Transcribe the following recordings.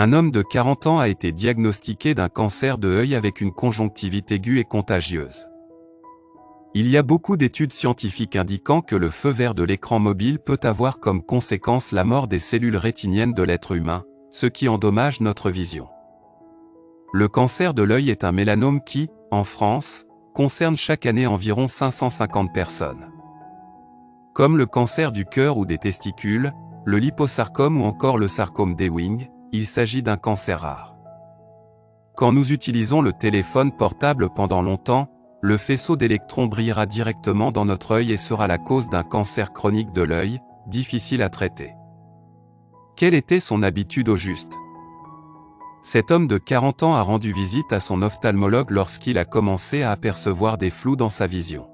Un homme de 40 ans a été diagnostiqué d'un cancer de l'œil avec une conjonctivite aiguë et contagieuse. Il y a beaucoup d'études scientifiques indiquant que le feu vert de l'écran mobile peut avoir comme conséquence la mort des cellules rétiniennes de l'être humain, ce qui endommage notre vision. Le cancer de l'œil est un mélanome qui, en France, concerne chaque année environ 550 personnes. Comme le cancer du cœur ou des testicules, le liposarcome ou encore le sarcome d'Ewing, il s'agit d'un cancer rare. Quand nous utilisons le téléphone portable pendant longtemps, le faisceau d'électrons brillera directement dans notre œil et sera la cause d'un cancer chronique de l'œil, difficile à traiter. Quelle était son habitude au juste? Cet homme de 40 ans a rendu visite à son ophtalmologue lorsqu'il a commencé à apercevoir des flous dans sa vision.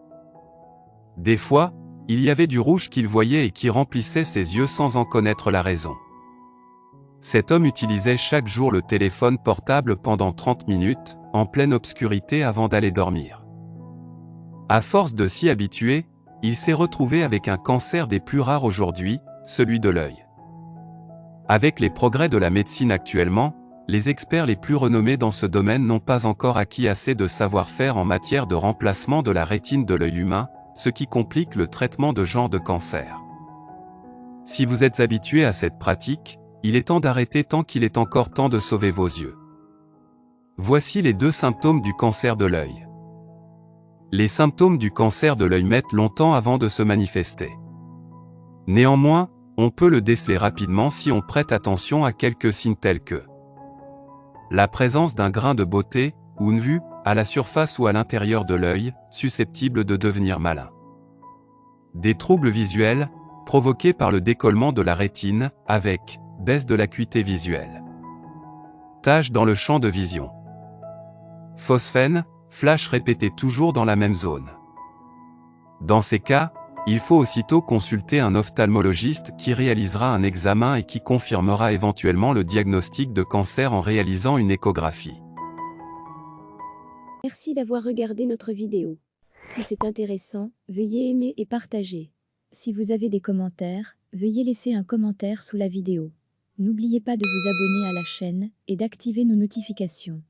Des fois, il y avait du rouge qu'il voyait et qui remplissait ses yeux sans en connaître la raison. Cet homme utilisait chaque jour le téléphone portable pendant 30 minutes, en pleine obscurité avant d'aller dormir. À force de s'y habituer, il s'est retrouvé avec un cancer des plus rares aujourd'hui, celui de l'œil. Avec les progrès de la médecine actuellement, les experts les plus renommés dans ce domaine n'ont pas encore acquis assez de savoir-faire en matière de remplacement de la rétine de l'œil humain, ce qui complique le traitement de genre de cancer. Si vous êtes habitué à cette pratique, il est temps d'arrêter tant qu'il est encore temps de sauver vos yeux. Voici les 2 symptômes du cancer de l'œil. Les symptômes du cancer de l'œil mettent longtemps avant de se manifester. Néanmoins, on peut le déceler rapidement si on prête attention à quelques signes tels que la présence d'un grain de beauté, ou une vue, à la surface ou à l'intérieur de l'œil, susceptible de devenir malin. Des troubles visuels, provoqués par le décollement de la rétine, avec baisse de l'acuité visuelle. Taches dans le champ de vision. Phosphène, flash répété toujours dans la même zone. Dans ces cas, il faut aussitôt consulter un ophtalmologiste qui réalisera un examen et qui confirmera éventuellement le diagnostic de cancer en réalisant une échographie. Merci d'avoir regardé notre vidéo. Si c'est intéressant, veuillez aimer et partager. Si vous avez des commentaires, veuillez laisser un commentaire sous la vidéo. N'oubliez pas de vous abonner à la chaîne et d'activer nos notifications.